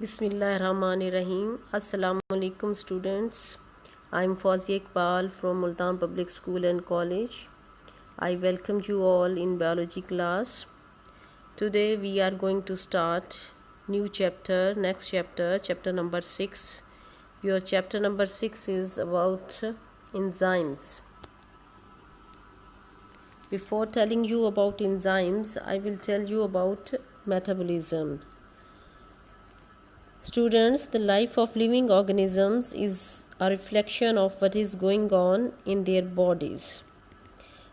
Bismillahirrahmanirrahim. Assalamu alaikum students. I am Fawzia Iqbal from Multan Public School and College. I welcome you all in biology class. Today we are going to start new chapter, next chapter, chapter number 6. Your chapter number 6 is about enzymes. Before telling you about enzymes, I will tell you about metabolism. Students, the life of living organisms is a reflection of what is going on in their bodies.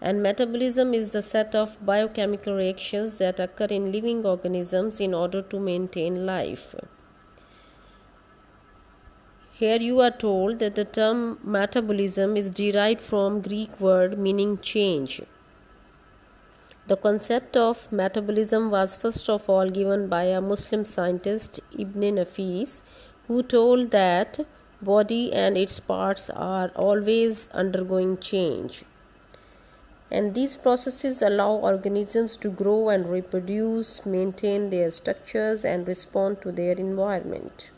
And metabolism is the set of biochemical reactions that occur in living organisms in order to maintain life. Here you are told that the term metabolism is derived from Greek word meaning change. The concept of metabolism was first of all given by a Muslim scientist, Ibn Nafis, who told that body and its parts are always undergoing change. And these processes allow organisms to grow and reproduce, maintain their structures, and respond to their environment.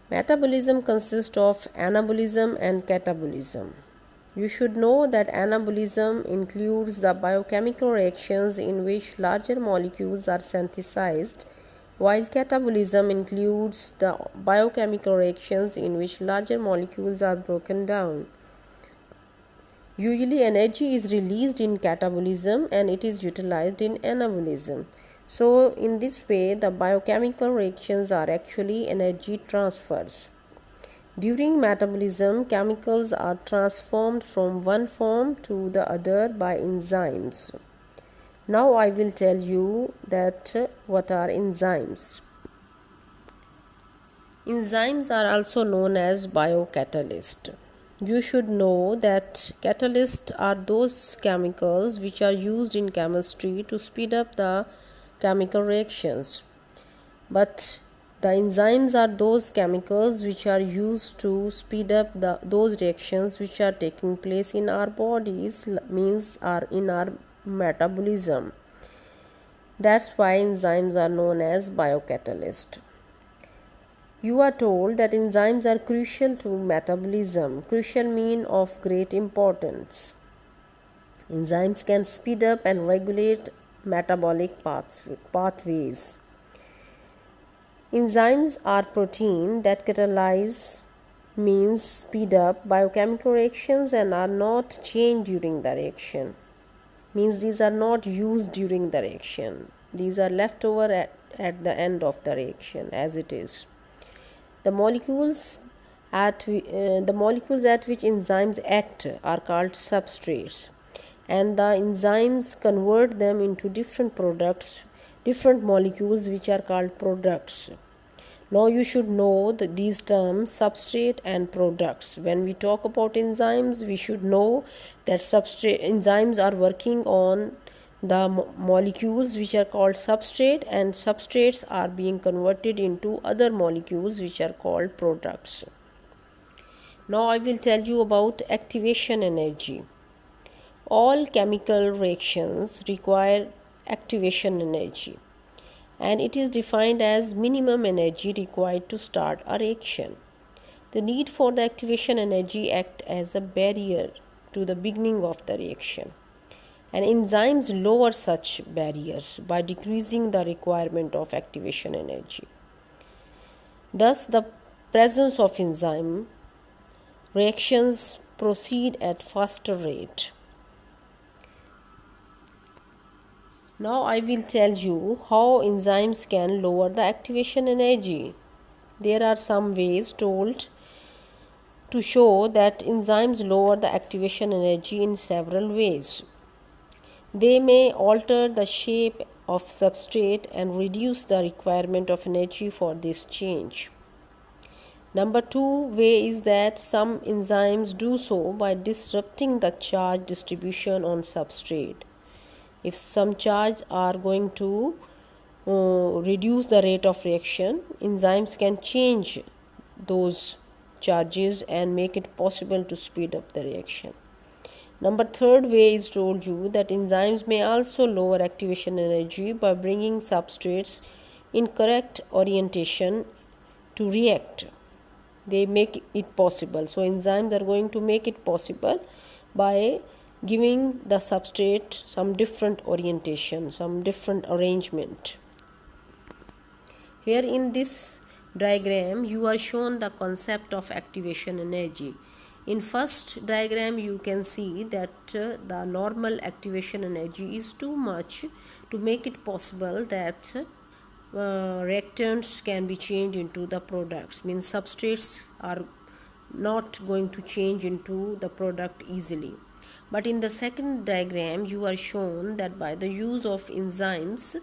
Metabolism consists of anabolism and catabolism. You should know that anabolism includes the biochemical reactions in which larger molecules are synthesized, while catabolism includes the biochemical reactions in which larger molecules are broken down. Usually energy is released in catabolism and it is utilized in anabolism. So in this way the biochemical reactions are actually energy transfers. During metabolism, chemicals are transformed from one form to the other by enzymes. Now I will tell you that what are enzymes. Enzymes are also known as biocatalysts. You should know that catalysts are those chemicals which are used in chemistry to speed up the chemical reactions. But the enzymes are those chemicals which are used to speed up those reactions which are taking place in our bodies, means are in our metabolism. That's why enzymes are known as biocatalysts. You are told that enzymes are crucial to metabolism. Crucial mean of great importance. Enzymes can speed up and regulate metabolic pathways. Enzymes are protein that catalyze, means speed up biochemical reactions and are not changed during the reaction. Means these are not used during the reaction. These are left over at the end of the reaction as it is. The molecules at which enzymes act are called substrates, and the enzymes convert them into different molecules which are called products. Now you should know that these terms substrate and products. When we talk about enzymes, we should know that enzymes are working on the molecules which are called substrate, and substrates are being converted into other molecules which are called products. Now I will tell you about activation energy. All chemical reactions require activation energy, and it is defined as minimum energy required to start a reaction. The need for the activation energy acts as a barrier to the beginning of the reaction, and enzymes lower such barriers by decreasing the requirement of activation energy. Thus, the presence of enzyme reactions proceed at faster rate. Now I will tell you how enzymes can lower the activation energy. There are some ways told to show that enzymes lower the activation energy in several ways. They may alter the shape of substrate and reduce the requirement of energy for this change. Number 2 way is that some enzymes do so by disrupting the charge distribution on substrate. If some charge are going to reduce the rate of reaction, enzymes can change those charges and make it possible to speed up the reaction. Number 3rd way is told you that enzymes may also lower activation energy by bringing substrates incorrect orientation to react. They make it possible. So enzymes are going to make it possible by giving the substrate some different orientation, some different arrangement. Here in this diagram you are shown the concept of activation energy. In first diagram you can see that the normal activation energy is too much to make it possible that reactants can be changed into the products, means substrates are not going to change into the product easily. But in the second diagram you are shown that by the use of enzymes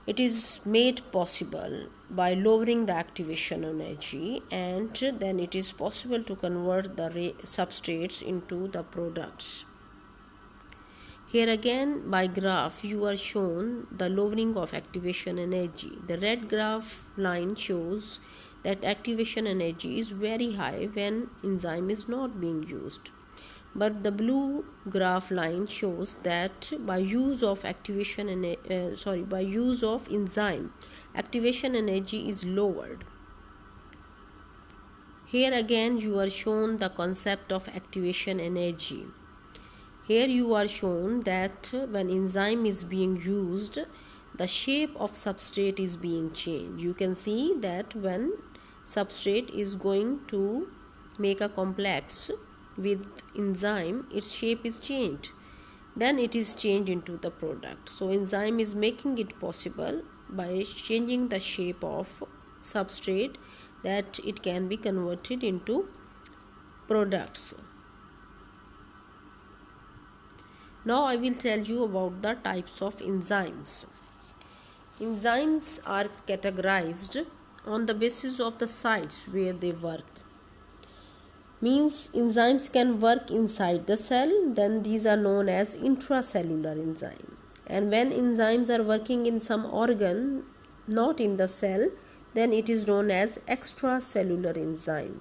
it is made possible by lowering the activation energy, and then it is possible to convert the substrates into the products. Here again by graph you are shown the lowering of activation energy. The red graph line shows that activation energy is very high when enzyme is not being used. But the blue graph line shows that by use of enzyme, activation energy is lowered. Here again you are shown the concept of activation energy. Here you are shown that when enzyme is being used, the shape of substrate is being changed. You can see that when substrate is going to make a complex with enzyme, its shape is changed. Then it is changed into the product. So enzyme is making it possible by changing the shape of substrate that it can be converted into products. Now I will tell you about the types of enzymes. Enzymes are categorized on the basis of the sites where they work. Means enzymes can work inside the cell, then these are known as intracellular enzyme. And when enzymes are working in some organ not in the cell, then it is known as extracellular enzyme.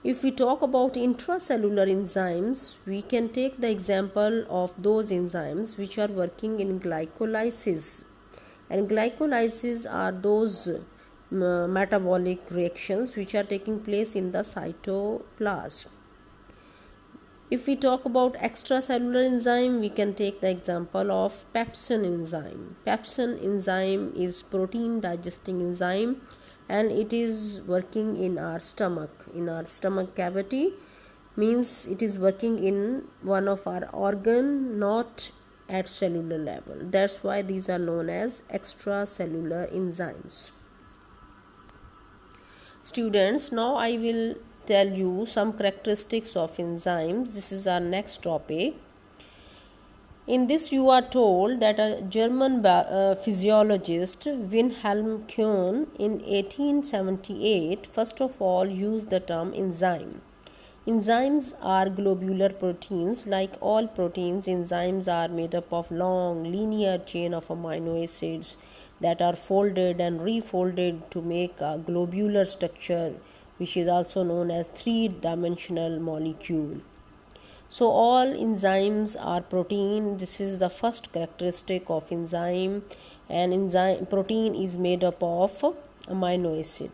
If we talk about intracellular enzymes, we can take the example of those enzymes which are working in glycolysis. And glycolysis are those metabolic reactions which are taking place in the cytoplasm. If we talk about extracellular enzyme, we can take the example of pepsin enzyme. Pepsin enzyme is protein digesting enzyme, and it is working in our stomach cavity, means it is working in one of our organ, not at cellular level. That's why these are known as extracellular enzymes. Students, now I will tell you some characteristics of enzymes. This is our next topic. In this you are told that a German physiologist Wilhelm Kuhn in 1878 first of all used the term enzyme. Enzymes are globular proteins. Like all proteins, enzymes are made up of long linear chain of amino acids that are folded and refolded to make a globular structure, which is also known as three-dimensional molecule. So all enzymes are protein. This is the first characteristic of enzyme. And protein is made up of amino acid.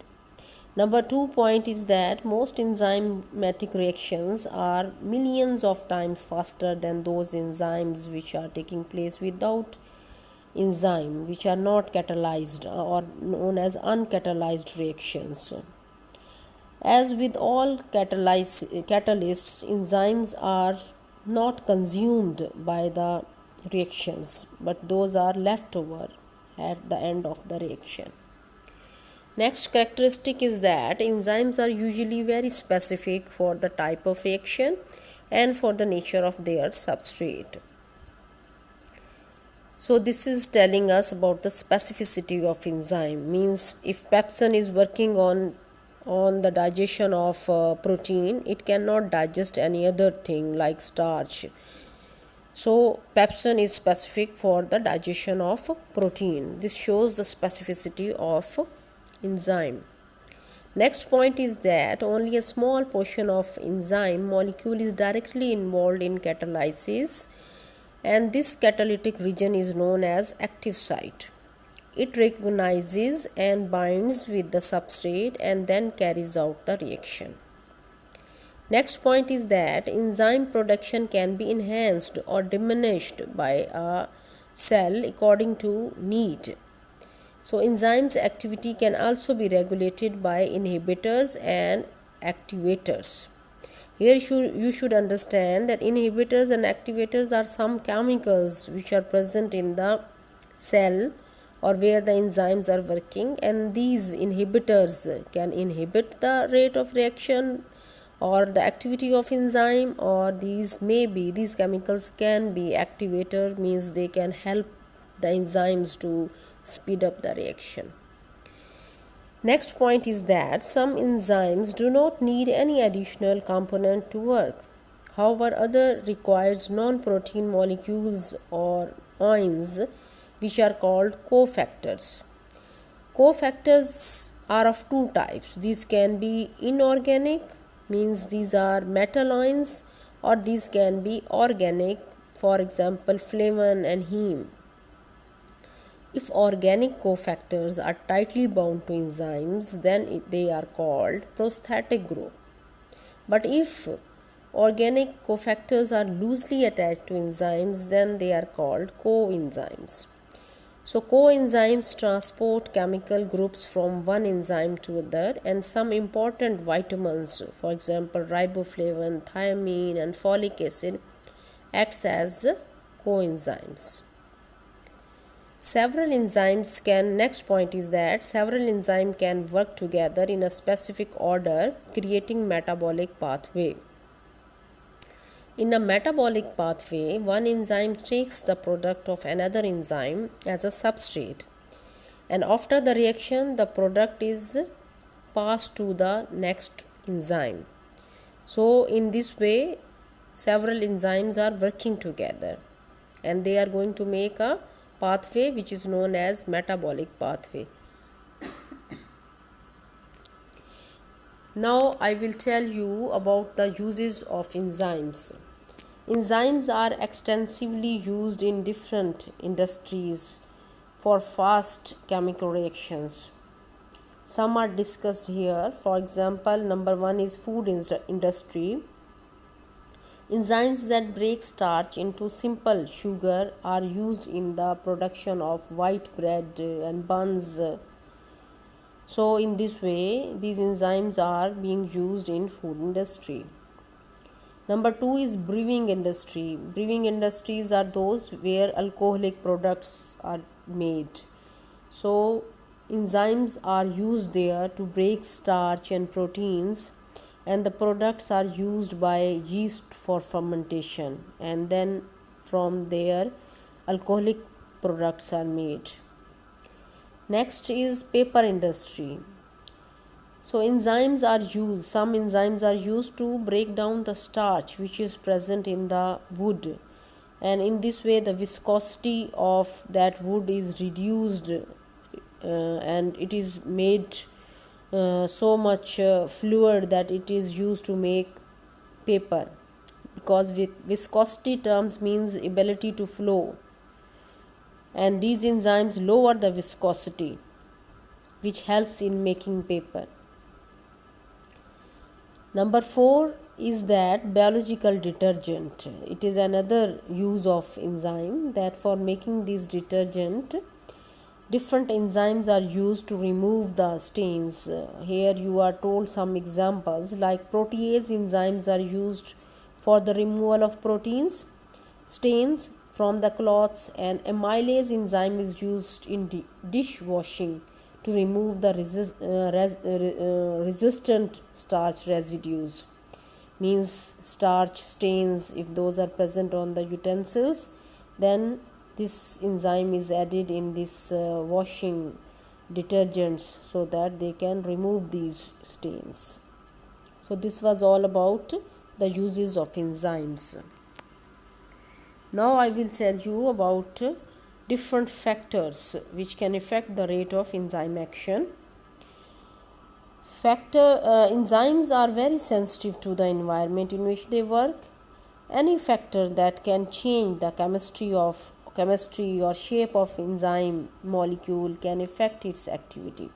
Number 2 point is that most enzymatic reactions are millions of times faster than those enzymes which are taking place without enzyme, which are not catalyzed or known as uncatalyzed reactions. As with all catalysts, enzymes are not consumed by the reactions, but those are left over at the end of the reaction. Next characteristic is that enzymes are usually very specific for the type of reaction and for the nature of their substrate. So this is telling us about the specificity of enzyme. Means if pepsin is working on the digestion of protein, it cannot digest any other thing like starch. So pepsin is specific for the digestion of protein. This shows the specificity of enzyme. Next point is that only a small portion of enzyme molecule is directly involved in catalysis, and this catalytic region is known as active site. It recognizes and binds with the substrate and then carries out the reaction. Next point is that enzyme production can be enhanced or diminished by a cell according to need. So enzymes activity can also be regulated by inhibitors and activators. Here you should understand that inhibitors and activators are some chemicals which are present in the cell or where the enzymes are working, and these inhibitors can inhibit the rate of reaction or the activity of enzyme, or these chemicals can be activator, means they can help the enzymes to speed up the reaction. Next point is that some enzymes do not need any additional component to work. However, other requires non-protein molecules or ions which are called cofactors. Cofactors are of two types. These can be inorganic, means these are metal ions, or these can be organic, for example flavin and heme. If organic cofactors are tightly bound to enzymes, then they are called prosthetic group. But if organic cofactors are loosely attached to enzymes, then they are called coenzymes. So coenzymes transport chemical groups from one enzyme to other, and some important vitamins, for example riboflavin, thiamine and folic acid, acts as coenzymes. Next point is that several enzymes can work together in a specific order, creating metabolic pathway. In a metabolic pathway, one enzyme takes the product of another enzyme as a substrate, and after the reaction the product is passed to the next enzyme. So in this way several enzymes are working together and they are going to make a pathway which is known as metabolic pathway. Now I will tell you about the uses of enzymes. Enzymes are extensively used in different industries for fast chemical reactions. Some are discussed here. For example, number 1 is food industry. Enzymes that break starch into simple sugar are used in the production of white bread and buns. So in this way these enzymes are being used in food industry. Number 2 is brewing industry. Brewing industries are those where alcoholic products are made. So enzymes are used there to break starch and proteins, and the products are used by yeast for fermentation, and then from there alcoholic products are made. Next is paper industry. So some enzymes are used to break down the starch which is present in the wood, and in this way the viscosity of that wood is reduced and it is made so much fluid that it is used to make paper, because viscosity terms means ability to flow, and these enzymes lower the viscosity which helps in making paper. Number 4 is that biological detergent. It is another use of enzyme, that for making this detergent different enzymes are used to remove the stains. Here you are told some examples, like protease enzymes are used for the removal of proteins stains from the cloths, and amylase enzyme is used in dishwashing to remove the resistant starch residues, means starch stains. If those are present on the utensils, then this enzyme is added in this washing detergents so that they can remove these stains. So this was all about the uses of enzymes. Now I will tell you about different factors which can affect the rate of enzyme action. Enzymes are very sensitive to the environment in which they work. Any factor that can change the chemistry of chemistry or shape of enzyme molecule can affect its activity.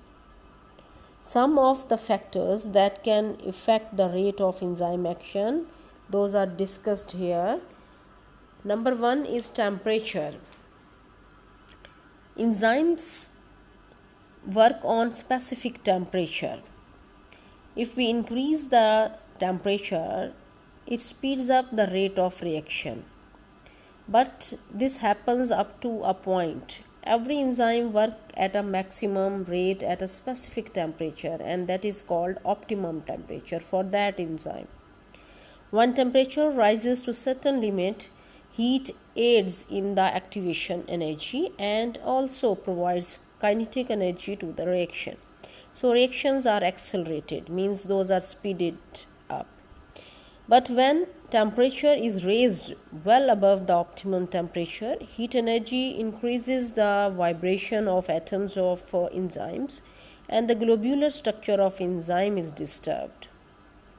Some of the factors that can affect the rate of enzyme action, those are discussed here. Number one is temperature. Enzymes work on specific temperature. If we increase the temperature, it speeds up the rate of reaction. But this happens up to a point. Every enzyme works at a maximum rate at a specific temperature, and that is called optimum temperature for that enzyme. When temperature rises to certain limit, heat aids in the activation energy and also provides kinetic energy to the reaction. So reactions are accelerated, means those are speeded up. But when temperature is raised well above the optimum temperature, heat energy increases the vibration of atoms of enzymes, and the globular structure of enzyme is disturbed,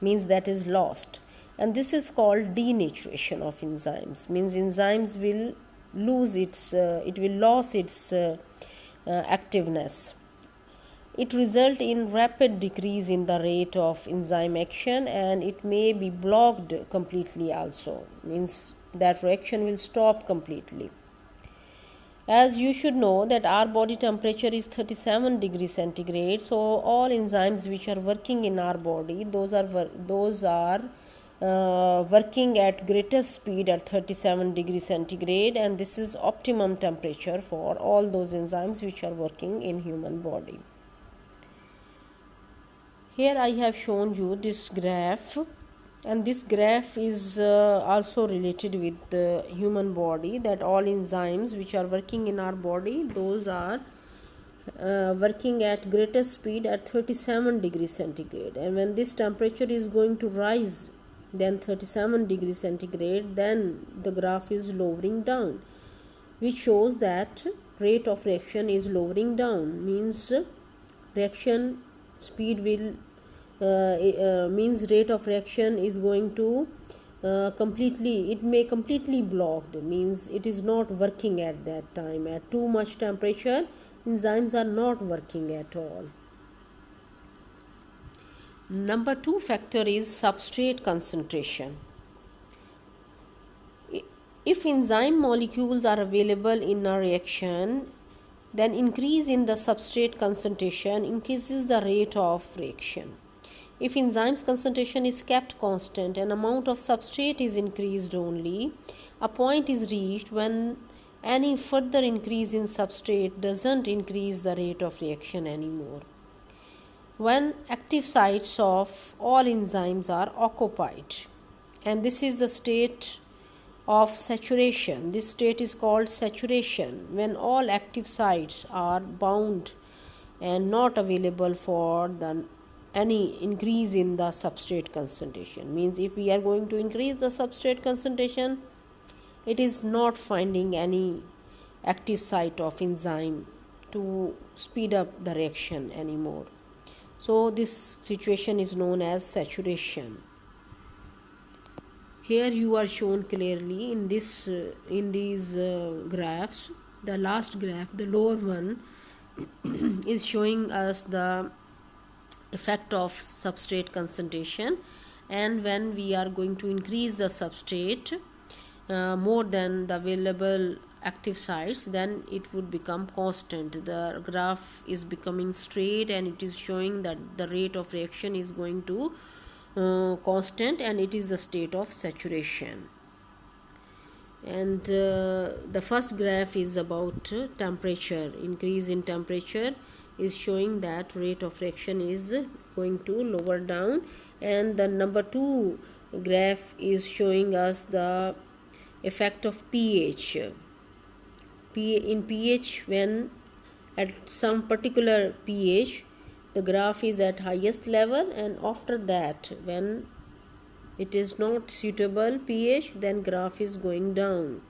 means that is lost. And this is called denaturation of enzymes, means enzymes will lose its activeness. It results in rapid decrease in the rate of enzyme action, and it may be blocked completely also, means that reaction will stop completely. As you should know that our body temperature is 37 degrees centigrade, so all enzymes which are working in our body, those are working at greatest speed at 37 degrees centigrade, and this is optimum temperature for all those enzymes which are working in human body. Here I have shown you this graph, and this graph is also related with the human body, that all enzymes which are working in our body, those are working at greatest speed at 37 degrees centigrade, and when this temperature is going to rise then 37 degrees centigrade, then the graph is lowering down, which shows that rate of reaction is lowering down, means reaction speed will means rate of reaction is going to it may completely blocked, means it is not working at that time. At too much temperature, enzymes are not working at all. Number two factor is substrate concentration. If enzyme molecules are available in a reaction, then increase in the substrate concentration increases the rate of reaction. If enzymes concentration is kept constant and amount of substrate is increased only, a point is reached when any further increase in substrate doesn't increase the rate of reaction anymore. When active sites of all enzymes are occupied, and this is the state of saturation. This state is called saturation, when all active sites are bound and not available for any increase in the substrate concentration. Means if we are going to increase the substrate concentration, it is not finding any active site of enzyme to speed up the reaction anymore. So this situation is known as saturation. Here you are shown clearly in these graphs. The last graph, the lower one, is showing us the effect of substrate concentration, and when we are going to increase the substrate more than the available active sites, then it would become constant. The graph is becoming straight and it is showing that the rate of reaction is going to constant, and it is the state of saturation. And the first graph is about temperature. Increase in temperature is showing that rate of reaction is going to lower down, and the number two graph is showing us the effect of pH. In pH, when at some particular pH the graph is at highest level, and after that when it is not suitable pH, then graph is going down.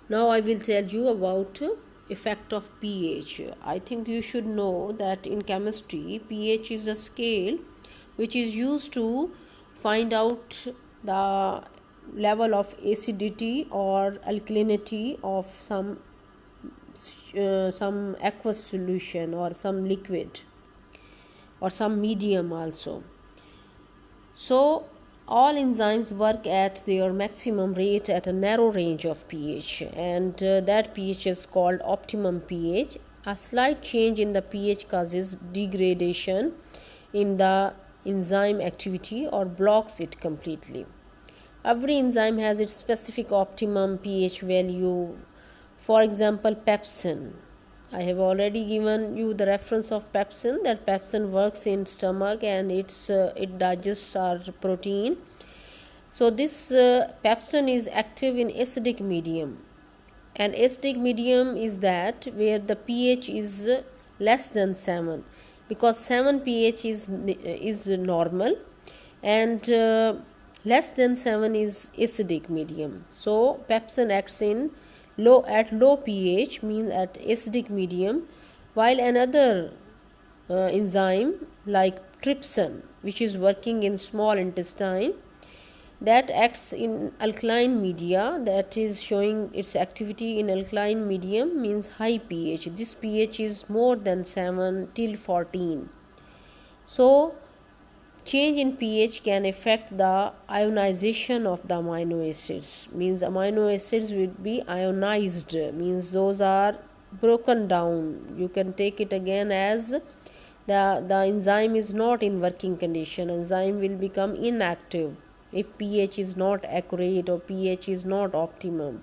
Now I will tell you about effect of pH. I think you should know that in chemistry pH is a scale which is used to find out the level of acidity or alkalinity of some aqueous solution or some liquid or some medium also. So all enzymes work at their maximum rate at a narrow range of pH, and that pH is called optimum pH. A slight change in the pH causes degradation in the enzyme activity or blocks it completely. Every enzyme has its specific optimum pH value. For example, pepsin. I have already given you the reference of pepsin, that pepsin works in stomach and it digests our protein. So this pepsin is active in acidic medium, and acidic medium is that where the pH is less than 7, because 7 pH is normal, and less than 7 is acidic medium. So pepsin acts in low pH, means at acidic medium, while another enzyme like trypsin, which is working in small intestine, that acts in alkaline media, that is showing its activity in alkaline medium, means high pH. This pH is more than 7 till 14. So change in pH can affect the ionization of the amino acids, means amino acids will be ionized, means those are broken down. You can take it again as the enzyme is not in working condition. Enzyme will become inactive if pH is not accurate or pH is not optimum.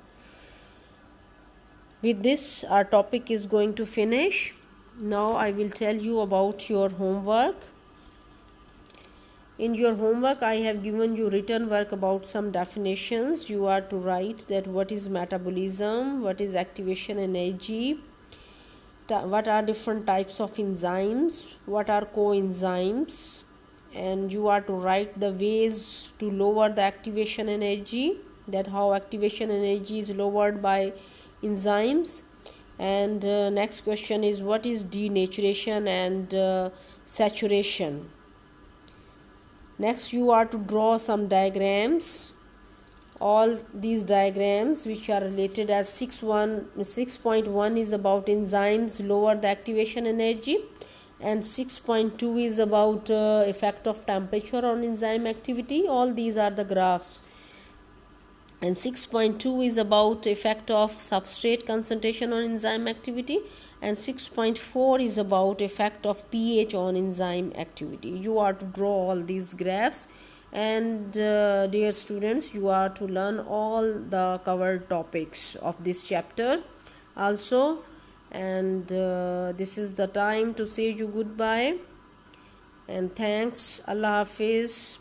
With this, our topic is going to finish. Now I will tell you about your homework. In your homework, I have given you written work about some definitions. You are to write that what is metabolism, what is activation energy, what are different types of enzymes, what are coenzymes, and you are to write the ways to lower the activation energy, that how activation energy is lowered by enzymes. And next question is what is denaturation and saturation. Next, you are to draw some diagrams. All these diagrams which are related as 6.1 is about enzymes lower the activation energy, and 6.2 is about effect of temperature on enzyme activity. All these are the graphs. And 6.2 is about effect of substrate concentration on enzyme activity, and 6.4 is about effect of pH on enzyme activity. You are to draw all these graphs, and dear students, you are to learn all the covered topics of this chapter also. And this is the time to say you goodbye, and thanks. Allah Hafiz.